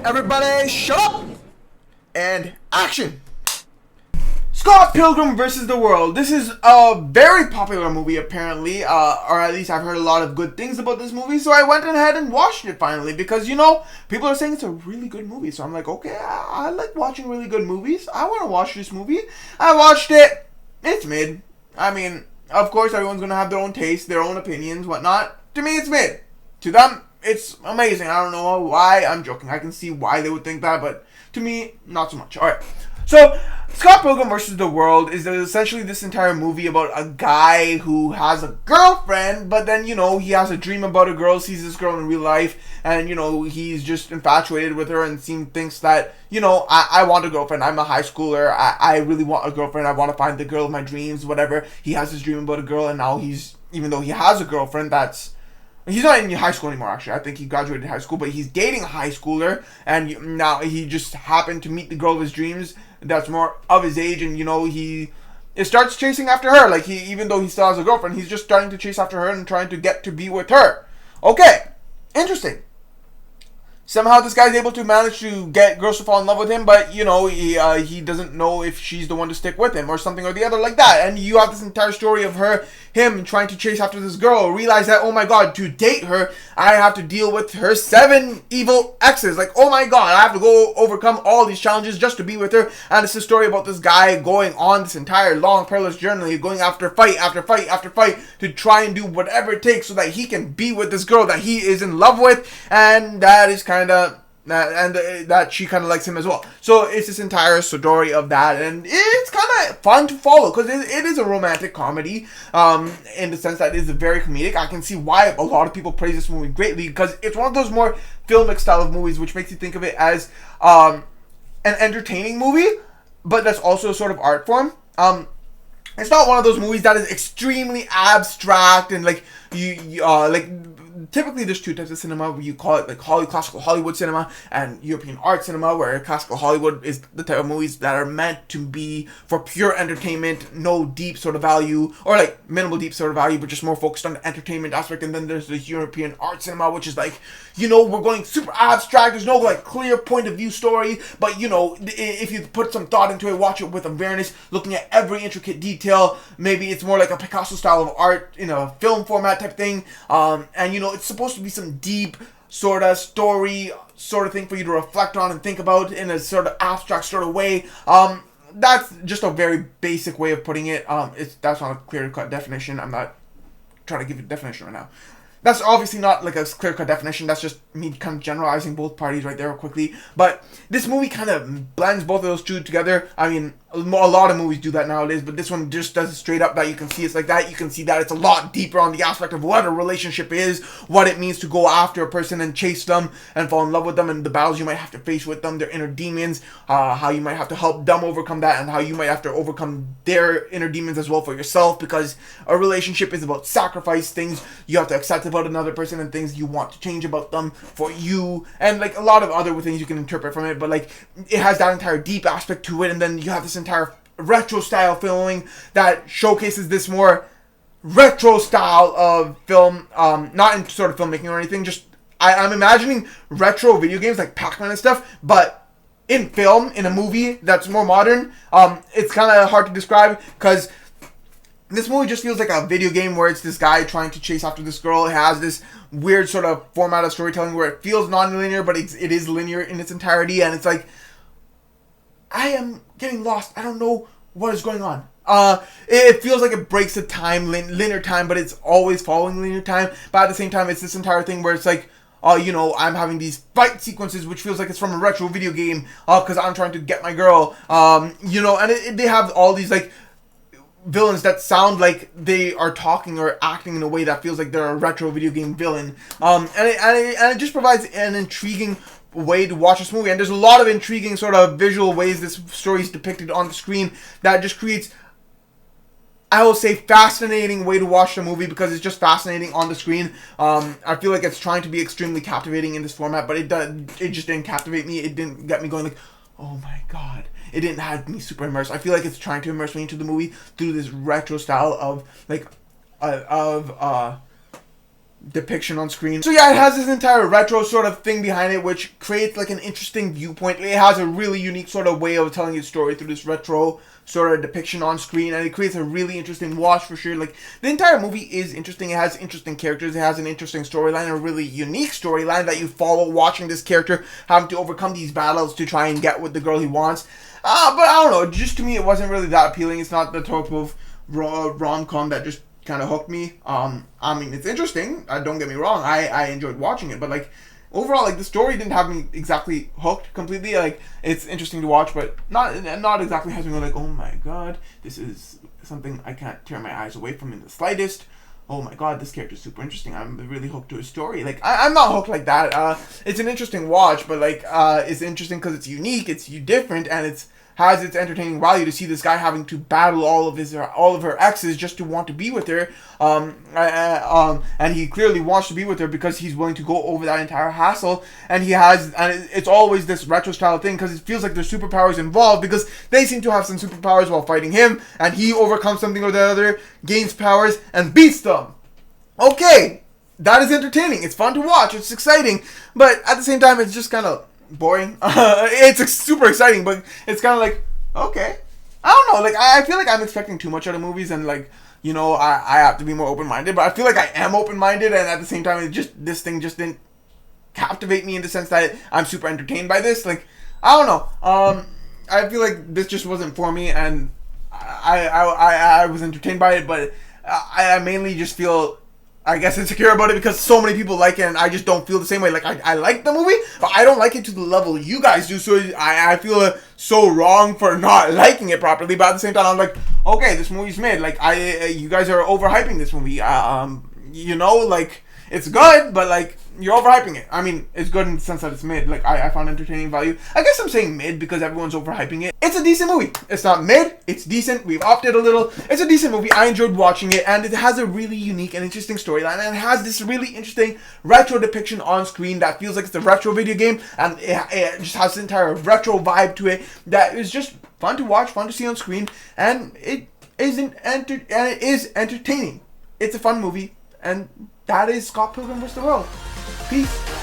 Everybody shut up and action. Scott Pilgrim versus the World. This is a very popular movie apparently, or at least I've heard a lot of good things about this movie, so I went ahead and watched it finally because, you know, people are saying it's a really good movie, so I'm like, okay, I like watching really good movies. I want to watch this movie. I watched it. It's mid. I mean, of course everyone's going to have their own taste, their own opinions, whatnot. To me, it's mid. To them, it's amazing. I don't know why. I'm joking. I can see why they would think that, but to me, not so much. Alright. So, Scott Pilgrim vs. the World is essentially this entire movie about a guy who has a girlfriend, but then, you know, he has a dream about a girl, sees this girl in real life, and, you know, he's just infatuated with her and thinks that, you know, I want a girlfriend. I'm a high schooler. I really want a girlfriend. I want to find the girl of my dreams, whatever. He has this dream about a girl, and now even though he has a girlfriend, he's not in high school anymore, actually. I think he graduated high school, but he's dating a high schooler, and now he just happened to meet the girl of his dreams that's more of his age, and, you know, he starts chasing after her. Like, even though he still has a girlfriend, he's just starting to chase after her and trying to get to be with her. Okay, interesting. Somehow this guy's able to manage to get girls to fall in love with him, but, you know, he doesn't know if she's the one to stick with him or something or the other like that. And you have this entire story of him trying to chase after this girl, realize that, oh my god, to date her, I have to deal with her 7 evil exes. Like, oh my god, I have to go overcome all these challenges just to be with her. And it's a story about this guy going on this entire long, perilous journey, going after fight after fight after fight to try and do whatever it takes so that he can be with this girl that he is in love with. And that is that she kind of likes him as well. So it's this entire story of that, and it's kind of fun to follow because it is a romantic comedy, in the sense that it is very comedic. I can see why a lot of people praise this movie greatly because it's one of those more filmic style of movies which makes you think of it as an entertaining movie, but that's also a sort of art form. It's not one of those movies that is extremely abstract and like typically there's 2 types of cinema. You call it like classical Hollywood cinema and European art cinema, where classical Hollywood is the type of movies that are meant to be for pure entertainment, no deep sort of value, or like minimal deep sort of value, but just more focused on the entertainment aspect. And then there's the European art cinema, which is like, you know, we're going super abstract, there's no like clear point of view story, but, you know, if you put some thought into it, watch it with awareness, looking at every intricate detail, maybe it's more like a Picasso style of art in a film format type thing, and, you know, it's supposed to be some deep sort of story sort of thing for you to reflect on and think about in a sort of abstract sort of way. That's just a very basic way of putting it. That's not a clear-cut definition. I'm not trying to give you a definition right now. That's obviously not like a clear-cut definition. That's just me kind of generalizing both parties right there quickly. But this movie kind of blends both of those 2 together. I mean, a lot of movies do that nowadays, but this one just does it straight up that you can see it's like that. You can see that it's a lot deeper on the aspect of what a relationship is, what it means to go after a person and chase them and fall in love with them, and the battles you might have to face with them, their inner demons, how you might have to help them overcome that, and how you might have to overcome their inner demons as well for yourself, because a relationship is about sacrifice, things you have to accept about another person and things you want to change about them for you, and like a lot of other things you can interpret from it, but like it has that entire deep aspect to it. And then you have this entire retro style filming that showcases this more retro style of film, not in sort of filmmaking or anything, just I'm imagining retro video games like Pac-Man and stuff, but in film, in a movie that's more modern. It's kind of hard to describe because this movie just feels like a video game where it's this guy trying to chase after this girl. It has this weird sort of format of storytelling where it feels non-linear, but it is linear in its entirety. And it's like, I am getting lost. I don't know what is going on. It feels like it breaks the time, linear time, but it's always following linear time. But at the same time, it's this entire thing where it's like, you know, I'm having these fight sequences, which feels like it's from a retro video game, because I'm trying to get my girl. You know, and they have all these like villains that sound like they are talking or acting in a way that feels like they're a retro video game villain. And it just provides an intriguing way to watch this movie. And there's a lot of intriguing sort of visual ways this story is depicted on the screen that just creates, I will say, fascinating way to watch the movie because it's just fascinating on the screen. I feel like it's trying to be extremely captivating in this format, but it just didn't captivate me. It didn't get me going like, oh my god. It didn't have me super immersed. I feel like it's trying to immerse me into the movie through this retro style of like depiction on screen. So yeah, it has this entire retro sort of thing behind it, which creates like an interesting viewpoint. It has a really unique sort of way of telling its story through this retro sort of depiction on screen, and it creates a really interesting watch for sure. Like, the entire movie is interesting. It has interesting characters. It has an interesting storyline, a really unique storyline that you follow, watching this character having to overcome these battles to try and get what the girl he wants. But I don't know, just to me it wasn't really that appealing. It's not the type of rom-com that just kind of hooked me. I mean, it's interesting, don't get me wrong, I enjoyed watching it, but like, overall, like, the story didn't have me exactly hooked completely. Like, it's interesting to watch, but not exactly has me like, oh my god, this is something I can't tear my eyes away from in the slightest. Oh my god, this character is super interesting. I'm really hooked to his story. Like, I'm not hooked like that. It's an interesting watch, but like, it's interesting because it's unique, it's different, and it's has its entertaining value to see this guy having to battle all of her exes just to want to be with her. And he clearly wants to be with her because he's willing to go over that entire hassle. And it's always this retro style thing because it feels like there's superpowers involved because they seem to have some superpowers while fighting him, and he overcomes something or the other, gains powers, and beats them. Okay, that is entertaining. It's fun to watch. It's exciting, but at the same time, it's just kind of boring. It's super exciting, but it's kind of like, okay, I don't know, like, I feel like I'm expecting too much out of movies, and like, you know, I have to be more open-minded, but I feel like I am open-minded, and at the same time, this thing just didn't captivate me in the sense that I'm super entertained by this. Like, I don't know, I feel like this just wasn't for me, and I was entertained by it, but I mainly just feel, I guess, insecure about it because so many people like it, and I just don't feel the same way. Like, I like the movie, but I don't like it to the level you guys do, so I feel so wrong for not liking it properly, but at the same time, I'm like, okay, this movie's mid. Like, you guys are overhyping this movie. You know, like, it's good, but like, you're overhyping it. I mean, it's good in the sense that it's mid. Like, I found entertaining value. I guess I'm saying mid because everyone's overhyping it. It's a decent movie. It's not mid. It's decent. We've opted a little. It's a decent movie. I enjoyed watching it, and it has a really unique and interesting storyline, and it has this really interesting retro depiction on screen that feels like it's a retro video game, and it just has this entire retro vibe to it that is just fun to watch, fun to see on screen, and it is entertaining. It's a fun movie, and that is Scott Pilgrim vs. the World. Peace.